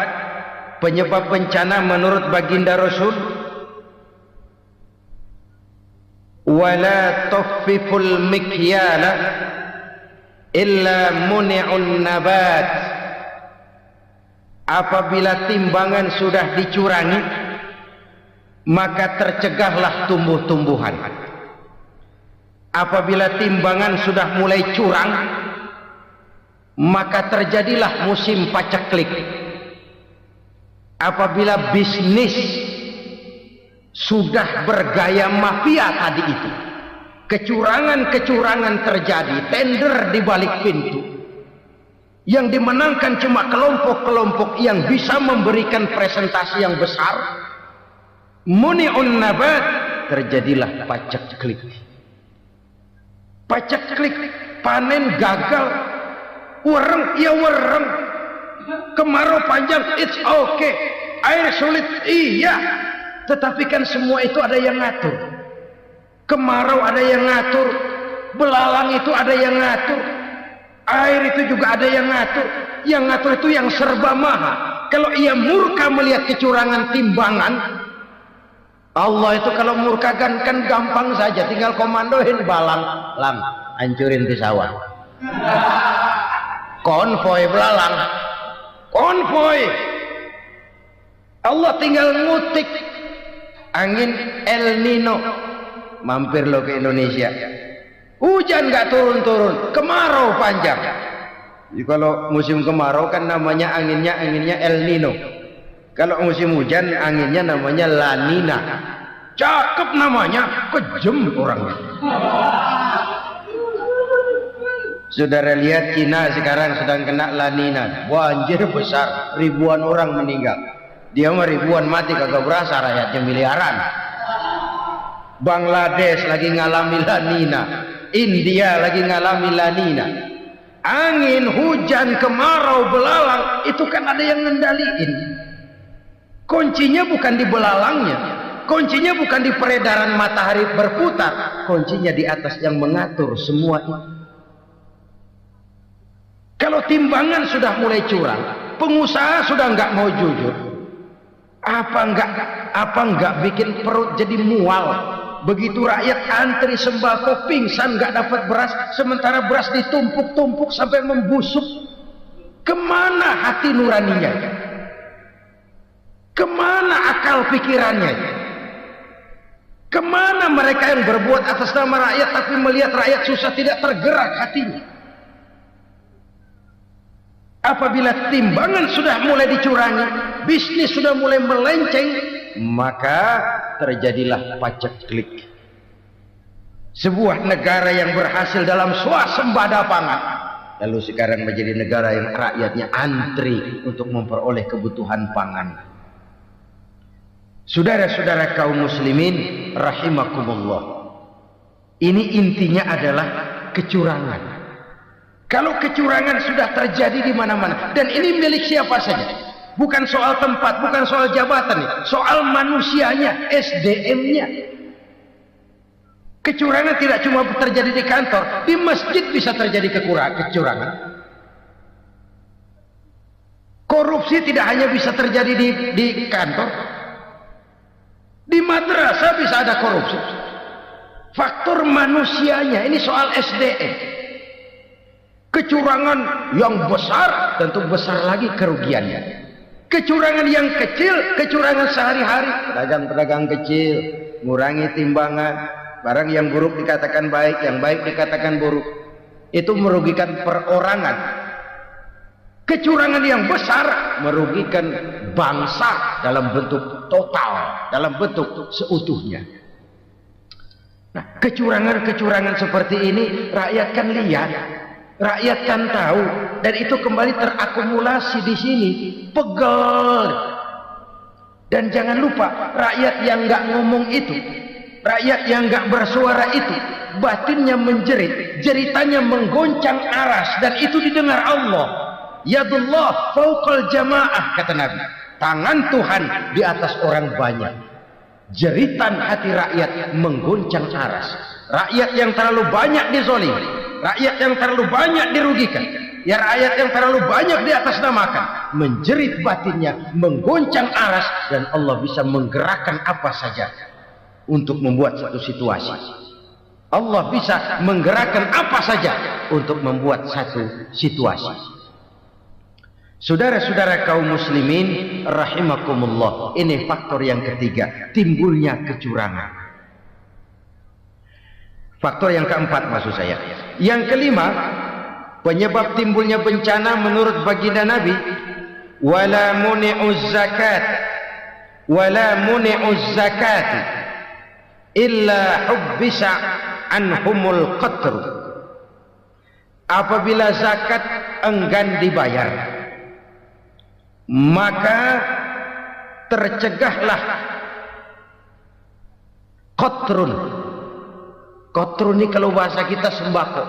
penyebab bencana menurut baginda Rasul, wala tuffiful mikyala illa muni'un nabat. Apabila timbangan sudah dicurangi, maka tercegahlah tumbuh-tumbuhan. Apabila timbangan sudah mulai curang, maka terjadilah musim paceklik. Apabila bisnis sudah bergaya mafia tadi itu, kecurangan-kecurangan terjadi, tender di balik pintu, yang dimenangkan cuma kelompok-kelompok yang bisa memberikan presentasi yang besar, muni'un nabat, terjadilah paceklik. Paceklik, panen gagal, wereng, ya wereng, kemarau panjang, it's okay, air sulit, iya, tetapi kan semua itu ada yang ngatur. Kemarau ada yang ngatur, belalang itu ada yang ngatur, air itu juga ada yang ngatur. Yang ngatur itu yang serba maha. kalau ia murka melihat kecurangan timbangan, Allah itu kalau murka kan gampang saja, tinggal komandoin balang, lang, hancurin di sawah. Konvoy belalang, konvoy. Allah tinggal ngutik angin El Nino, mampir lo ke Indonesia. Hujan nggak turun-turun, kemarau panjang. Jadi kalau musim kemarau kan namanya anginnya El Nino. Kalau musim hujan anginnya namanya La Nina. Cakep namanya, kejem orangnya. Saudara lihat Cina sekarang sedang kena La Nina, banjir besar, ribuan orang meninggal. Dia mah ribuan mati kagak berasa, rakyatnya miliaran. Bangladesh lagi ngalami La Nina, India lagi ngalami La Nina. Angin, hujan, kemarau, belalang itu kan ada yang ngendaliin. Kuncinya bukan di belalangnya, kuncinya bukan di peredaran matahari berputar, kuncinya di atas yang mengatur semua itu. Kalau timbangan sudah mulai curang, pengusaha sudah nggak mau jujur, apa enggak bikin perut jadi mual. Begitu rakyat antri sembako pingsan nggak dapat beras, sementara beras ditumpuk-tumpuk sampai membusuk. Kemana hati nuraninya? Kemana akal pikirannya? Kemana mereka yang berbuat atas nama rakyat tapi melihat rakyat susah tidak tergerak hatinya? Apabila timbangan sudah mulai dicurangi, bisnis sudah mulai melenceng, maka terjadilah paceklik. Sebuah negara yang berhasil dalam swasembada pangan, lalu sekarang menjadi negara yang rakyatnya antri untuk memperoleh kebutuhan pangan. Saudara-saudara kaum muslimin rahimakumullah, ini intinya adalah kecurangan. Kalau kecurangan sudah terjadi di mana-mana, dan ini milik siapa saja, bukan soal tempat, bukan soal jabatan, soal manusianya, SDM-nya. Kecurangan tidak cuma terjadi di kantor, di masjid bisa terjadi kecurangan. Korupsi tidak hanya bisa terjadi di kantor, di madrasah bisa ada korupsi. Faktor manusianya, ini soal SDM. Kecurangan yang besar tentu besar lagi kerugiannya. Kecurangan yang kecil, kecurangan sehari-hari, pedagang-pedagang kecil ngurangi timbangan, barang yang buruk dikatakan baik, yang baik dikatakan buruk, itu merugikan perorangan. Kecurangan yang besar merugikan bangsa dalam bentuk total, dalam bentuk seutuhnya. Nah, kecurangan-kecurangan seperti ini rakyat kan lihat, rakyat kan tahu, dan itu kembali terakumulasi di sini, pegel. Dan jangan lupa, rakyat yang nggak ngomong itu, rakyat yang nggak bersuara itu, batinnya menjerit, jeritannya menggoncang aras, dan itu didengar Allah. Yadullah fauqal jamaah, kata Nabi, tangan Tuhan di atas orang banyak. Jeritan hati rakyat menggoncang aras. Rakyat yang terlalu banyak dizolimi, rakyat yang terlalu banyak dirugikan, ya rakyat yang terlalu banyak di atas namakan, menjerit batinnya, menggoncang aras, dan Allah bisa menggerakkan apa saja untuk membuat satu situasi. Allah bisa menggerakkan apa saja untuk membuat satu situasi. Saudara-saudara kaum muslimin rahimakumullah, ini faktor yang ketiga, timbulnya kecurangan. Faktor yang keempat maksud saya. Yang kelima, penyebab timbulnya bencana menurut baginda Nabi, wala muni'uz zakat wala muni'uz zakat illa hubbisa anhumul qatr. Apabila zakat enggan dibayar, maka tercegahlah qatrun. Qatrun ini kalau bahasa kita sembako.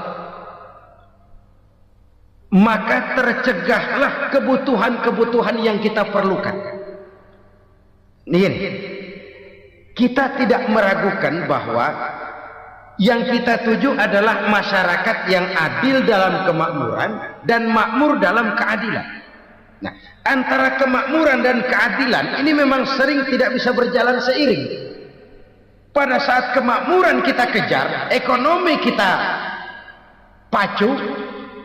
Maka tercegahlah kebutuhan-kebutuhan yang kita perlukan. Nih, kita tidak meragukan bahwa yang kita tuju adalah masyarakat yang adil dalam kemakmuran dan makmur dalam keadilan. Nah, antara kemakmuran dan keadilan ini memang sering tidak bisa berjalan seiring. Pada saat kemakmuran kita kejar, ekonomi kita pacu,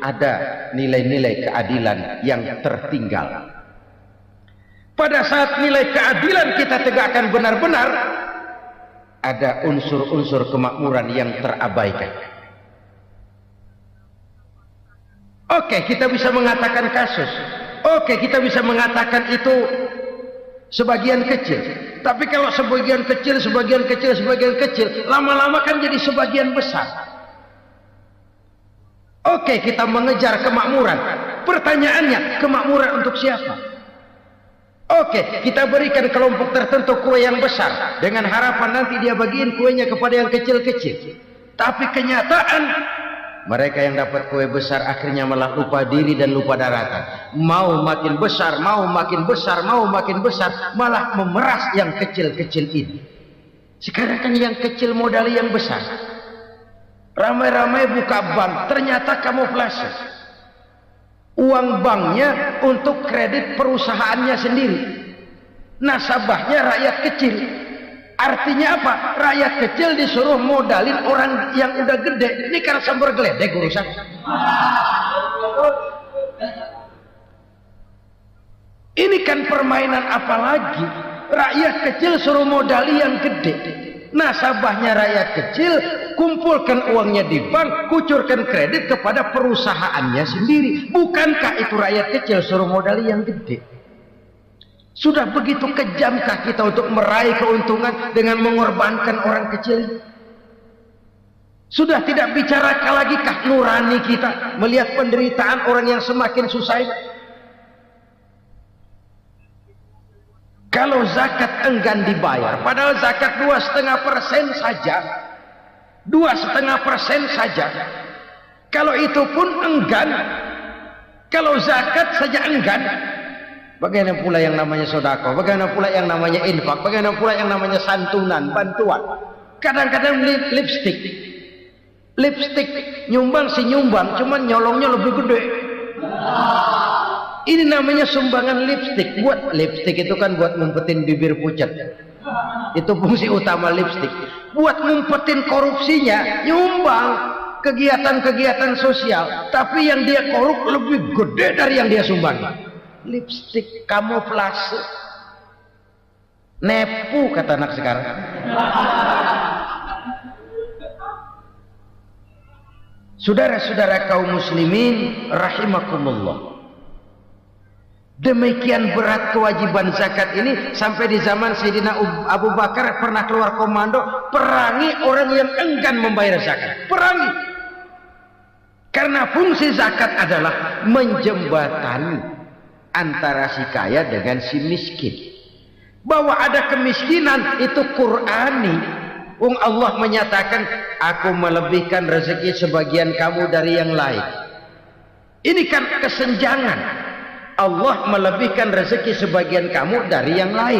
ada nilai-nilai keadilan yang tertinggal. Pada saat nilai keadilan kita tegakkan benar-benar, ada unsur-unsur kemakmuran yang terabaikan. Oke, kita bisa mengatakan kasus. Oke, kita bisa mengatakan itu sebagian kecil. Tapi kalau sebagian kecil, lama-lama kan jadi sebagian besar. Oke, kita mengejar kemakmuran. Pertanyaannya, kemakmuran untuk siapa? Oke, kita berikan kelompok tertentu kue yang besar dengan harapan nanti dia bagiin kuenya kepada yang kecil-kecil. Tapi kenyataan mereka yang dapat kue besar akhirnya malah lupa diri dan lupa daratan. Mau makin besar, malah memeras yang kecil-kecil ini. Sekarang kan yang kecil modali yang besar. Ramai-ramai buka bank, ternyata kamuflase. Uang banknya untuk kredit perusahaannya sendiri, nasabahnya rakyat kecil. Artinya apa? Rakyat kecil disuruh modalin orang yang udah gede. Ini kan sambar geledek urusan. Ini kan permainan apa lagi? Rakyat kecil suruh modali yang gede, nasabahnya rakyat kecil, kumpulkan uangnya di bank, kucurkan kredit kepada perusahaannya sendiri. Bukankah itu rakyat kecil suruh modali yang gede? Sudah begitu kejamkah kita untuk meraih keuntungan dengan mengorbankan orang kecil? Sudah tidak bicara lagi kah nurani kita melihat penderitaan orang yang semakin susah ini? Kalau zakat enggan dibayar, padahal zakat 2,5% saja, 2,5% saja. Kalau itu pun enggan, kalau zakat saja enggan, bagaimana pula yang namanya sedekah, bagaimana pula yang namanya infak, bagaimana pula yang namanya santunan, bantuan. Kadang-kadang lipstick nyumbang si nyumbang, cuman nyolongnya lebih gede. Ini namanya sumbangan lipstick. Buat lipstick itu kan buat ngumpetin bibir pucat. Itu fungsi utama lipstick. Buat ngumpetin korupsinya, nyumbang kegiatan-kegiatan sosial. Tapi yang dia korup lebih gede dari yang dia sumbang. Lipstick kamuflase. Nepu kata anak sekarang. Saudara-saudara kaum muslimin rahimakumullah. Demikian berat kewajiban zakat ini sampai di zaman Sayyidina Abu Bakar pernah keluar komando perangi orang yang enggan membayar zakat. Perangi. Karena fungsi zakat adalah menjembatani antara si kaya dengan si miskin. Bahwa ada kemiskinan itu Qur'ani. Allah menyatakan, aku melebihkan rezeki sebagian kamu dari yang lain. Ini kan kesenjangan. Allah melebihkan rezeki sebagian kamu dari yang lain.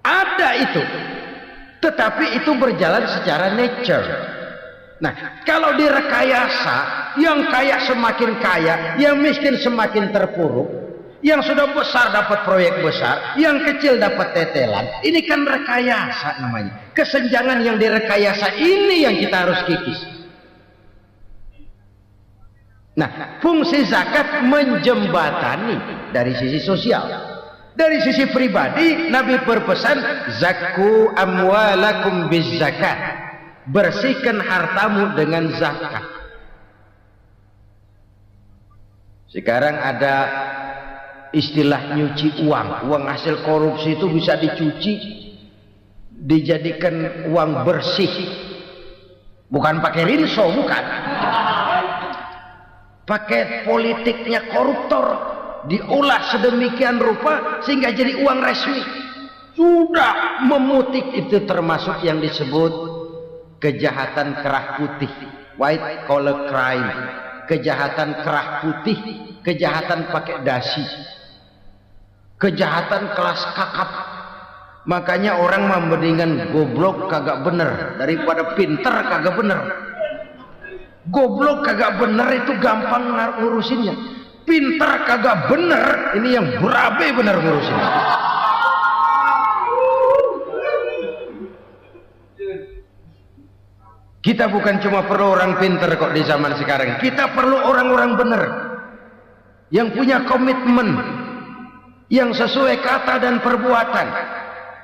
Ada itu. Tetapi itu berjalan secara nature. Nah, kalau direkayasa, yang kaya semakin kaya, yang miskin semakin terpuruk, yang sudah besar dapat proyek besar, yang kecil dapat tetelan. Ini kan rekayasa namanya. Kesenjangan yang direkayasa ini yang kita harus kikis. Nah, fungsi zakat menjembatani dari sisi sosial. Dari sisi pribadi, Nabi berpesan, zakku amwalakum biz zakat. Bersihkan hartamu dengan zakat. Sekarang ada istilah nyuci uang. Uang hasil korupsi itu bisa dicuci, dijadikan uang bersih. Bukan pakai rinso, bukan. Pakai politiknya koruptor, diolah sedemikian rupa sehingga jadi uang resmi. Sudah memutik, itu termasuk yang disebut kejahatan kerah putih, white collar crime. Kejahatan kerah putih, kejahatan pakai dasi, kejahatan kelas kakap. Makanya orang mendingan goblok kagak bener daripada pinter kagak bener. Goblok kagak bener itu gampang ngurusinnya. pintar kagak bener, ini yang berabe bener ngurusin. Kita bukan cuma perlu orang pintar kok di zaman sekarang, kita perlu orang-orang bener yang punya komitmen, yang sesuai kata dan perbuatan,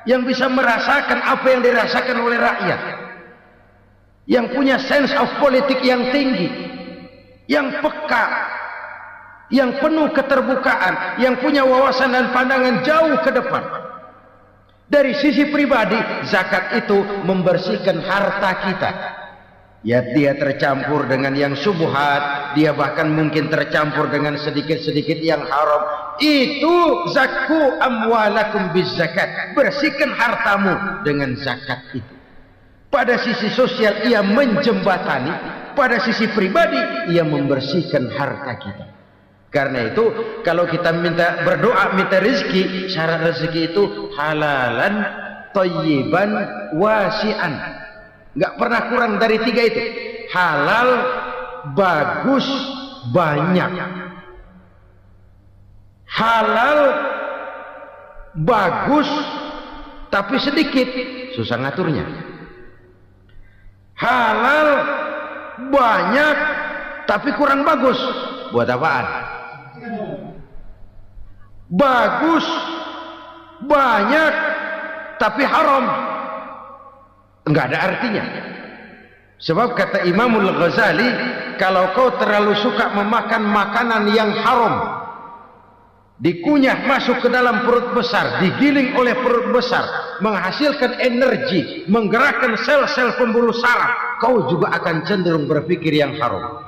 yang bisa merasakan apa yang dirasakan oleh rakyat, yang punya sense of politik yang tinggi, yang peka, yang penuh keterbukaan, yang punya wawasan dan pandangan jauh ke depan. Dari sisi pribadi, zakat itu membersihkan harta kita. Ya, dia tercampur dengan yang syubhat, dia bahkan mungkin tercampur dengan sedikit-sedikit yang haram. Itu zakku amwalakum bizakat. Bersihkan hartamu dengan zakat itu. Pada sisi sosial ia menjembatani, pada sisi pribadi ia membersihkan harta kita. Karena itu kalau kita minta berdoa minta rezeki, syarat rezeki itu halalan thayyiban wasi'an. Nggak pernah kurang dari 3 itu. Halal, bagus, banyak. Halal, bagus, tapi sedikit, susah ngaturnya. Halal, banyak, tapi kurang bagus, buat apaan? Bagus, banyak, tapi haram, enggak ada artinya. Sebab kata Imamul Ghazali, kalau kau terlalu suka memakan makanan yang haram, dikunyah masuk ke dalam perut besar, digiling oleh perut besar, menghasilkan energi, menggerakkan sel-sel pembuluh saraf, kau juga akan cenderung berpikir yang haram.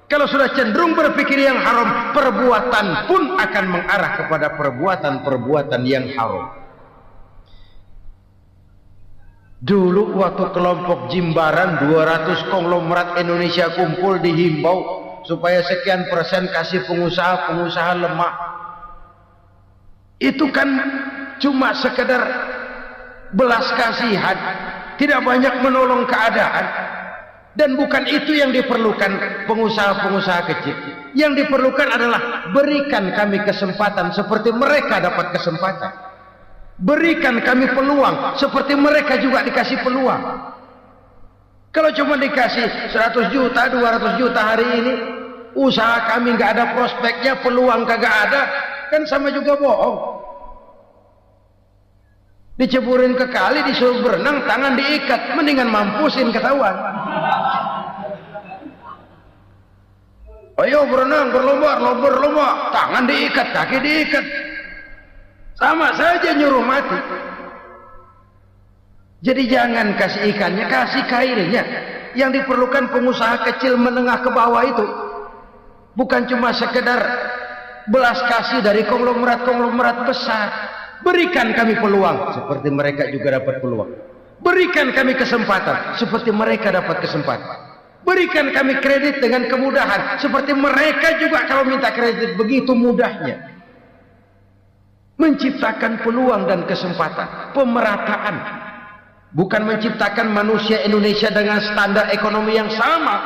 Kalau sudah cenderung berpikir yang haram, perbuatan pun akan mengarah kepada perbuatan-perbuatan yang haram. Dulu waktu kelompok Jimbaran 200 konglomerat Indonesia kumpul dihimbau supaya sekian persen kasih pengusaha lemah. Itu kan cuma sekedar belas kasihan, tidak banyak menolong keadaan. Dan bukan itu yang diperlukan pengusaha-pengusaha kecil. Yang diperlukan adalah berikan kami kesempatan seperti mereka dapat kesempatan. Berikan kami peluang seperti mereka juga dikasih peluang. Kalau cuma dikasih 100 juta, 200 juta hari ini, usaha kami nggak ada prospeknya, peluang kagak ada, kan sama juga bohong. Diceburin ke kali, disuruh berenang, tangan diikat, mendingan mampusin ketahuan. Ayo berenang, berlomba, tangan diikat, kaki diikat. Sama saja nyuruh mati. Jadi jangan kasih ikannya, kasih kailnya. Yang diperlukan pengusaha kecil menengah ke bawah itu bukan cuma sekedar belas kasih dari konglomerat-konglomerat besar. Berikan kami peluang seperti mereka juga dapat peluang. Berikan kami kesempatan seperti mereka dapat kesempatan. Berikan kami kredit dengan kemudahan seperti mereka juga kalau minta kredit begitu mudahnya. Menciptakan peluang dan kesempatan, pemerataan, bukan menciptakan manusia Indonesia dengan standar ekonomi yang sama.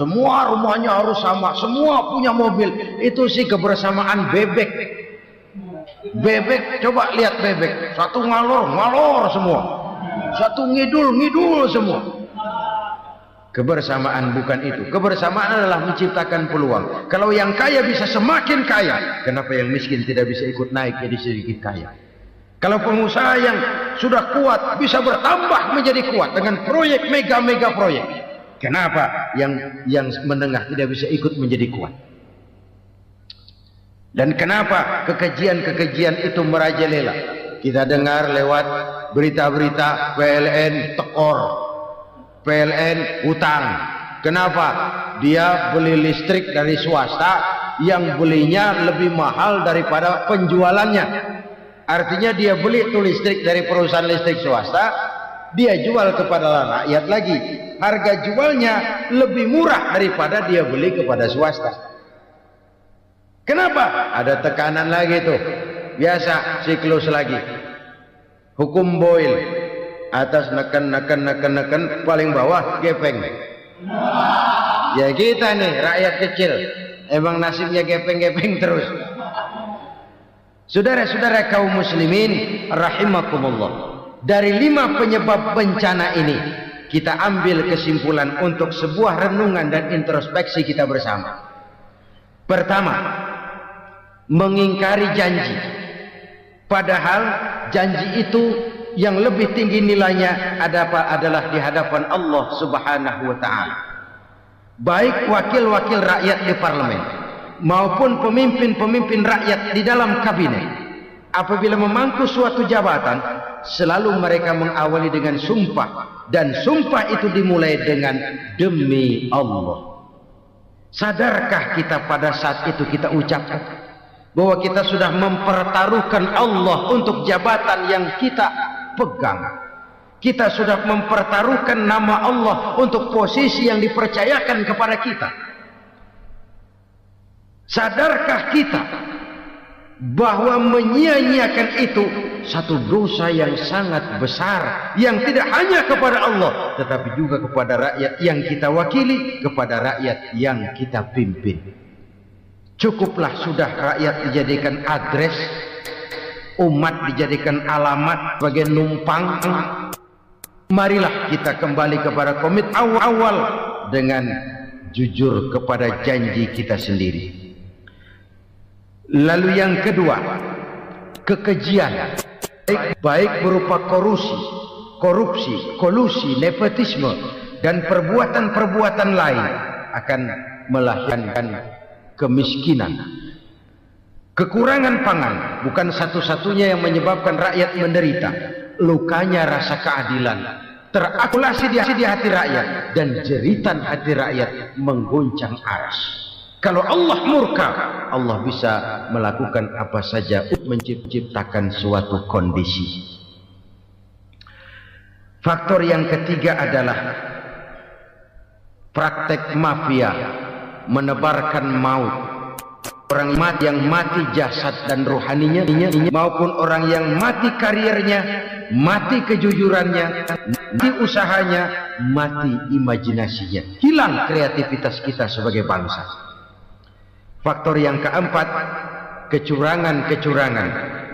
Semua rumahnya harus sama, semua punya mobil. Itu sih kebersamaan bebek. Bebek, coba lihat bebek, satu ngalor semua, satu ngidul semua. Kebersamaan bukan itu. Kebersamaan adalah menciptakan peluang. Kalau yang kaya bisa semakin kaya, kenapa yang miskin tidak bisa ikut naik jadi sedikit kaya? Kalau pengusaha yang sudah kuat bisa bertambah menjadi kuat dengan proyek mega proyek, kenapa yang menengah tidak bisa ikut menjadi kuat? Dan kenapa kekejian itu merajalela? Kita dengar lewat berita-berita PLN tekor, PLN utang. Kenapa? Dia beli listrik dari swasta yang belinya lebih mahal daripada penjualannya. Artinya dia beli itu listrik dari perusahaan listrik swasta, dia jual kepada rakyat lagi. Harga jualnya lebih murah daripada dia beli kepada swasta. Kenapa? Ada tekanan lagi tuh. Biasa siklus lagi. Hukum Boyle. Atas neken, paling bawah gepeng. Ya kita nih rakyat kecil Emang nasibnya gepeng-gepeng terus. Saudara-saudara kaum muslimin rahimakumullah, dari 5 penyebab bencana ini kita ambil kesimpulan untuk sebuah renungan dan introspeksi kita bersama. Pertama, mengingkari janji, padahal janji itu yang lebih tinggi nilainya adalah di hadapan Allah Subhanahu wa taala. Baik wakil-wakil rakyat di parlemen maupun pemimpin-pemimpin rakyat di dalam kabinet, apabila memangku suatu jabatan, selalu mereka mengawali dengan sumpah, dan sumpah itu dimulai dengan demi Allah. Sadarkah kita pada saat itu kita ucapkan bahwa kita sudah mempertaruhkan Allah untuk jabatan yang kita pegang? Kita sudah mempertaruhkan nama Allah untuk posisi yang dipercayakan kepada kita. Sadarkah kita bahwa menyia-nyiakan itu satu dosa yang sangat besar, yang tidak hanya kepada Allah tetapi juga kepada rakyat yang kita wakili, kepada rakyat yang kita pimpin. Cukuplah sudah rakyat dijadikan adres, umat dijadikan alamat sebagai numpang. Marilah kita kembali kepada komit awal dengan jujur kepada janji kita sendiri. Lalu yang kedua, kekejian, baik berupa korupsi, kolusi, nepotisme, dan perbuatan-perbuatan lain akan melahirkan kemiskinan. Kekurangan pangan bukan satu-satunya yang menyebabkan rakyat menderita. Lukanya rasa keadilan terakumulasi di hati rakyat, dan jeritan hati rakyat mengguncang aras. Kalau Allah murka, Allah bisa melakukan apa saja untuk menciptakan suatu kondisi. Faktor yang ketiga adalah praktek mafia menebarkan maut. Orang yang mati jasad dan rohaninya, maupun orang yang mati karirnya, mati kejujurannya, mati usahanya, mati imajinasinya. Hilang kreativitas kita sebagai bangsa. Faktor yang keempat, kecurangan-kecurangan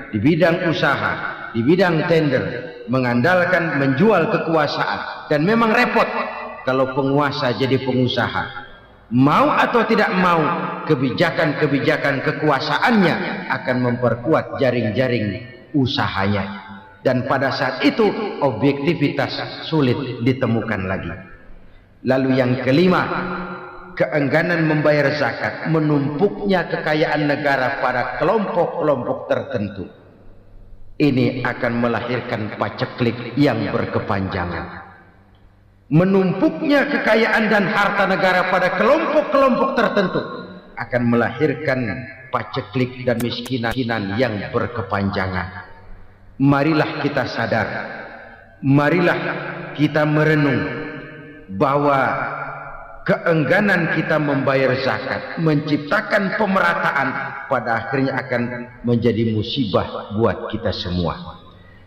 di bidang usaha, di bidang tender, mengandalkan menjual kekuasaan. Dan memang repot kalau penguasa jadi pengusaha. Mau atau tidak mau, kebijakan-kebijakan kekuasaannya akan memperkuat jaring-jaring usahanya. Dan pada saat itu objektivitas sulit ditemukan lagi. Lalu yang kelima, keengganan membayar zakat, menumpuknya kekayaan negara pada kelompok-kelompok tertentu. Ini akan melahirkan paceklik yang berkepanjangan. Menumpuknya kekayaan dan harta negara pada kelompok-kelompok tertentu akan melahirkan paceklik dan miskinan yang berkepanjangan. Marilah kita sadar, marilah kita merenung bahwa keengganan kita membayar zakat, menciptakan pemerataan, pada akhirnya akan menjadi musibah buat kita semua.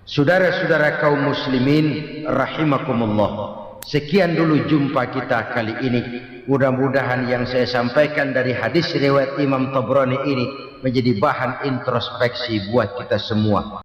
Saudara-saudara kaum muslimin rahimakumullah, sekian dulu jumpa kita kali ini. Mudah-mudahan yang saya sampaikan dari hadis riwayat Imam Tabrani ini menjadi bahan introspeksi buat kita semua.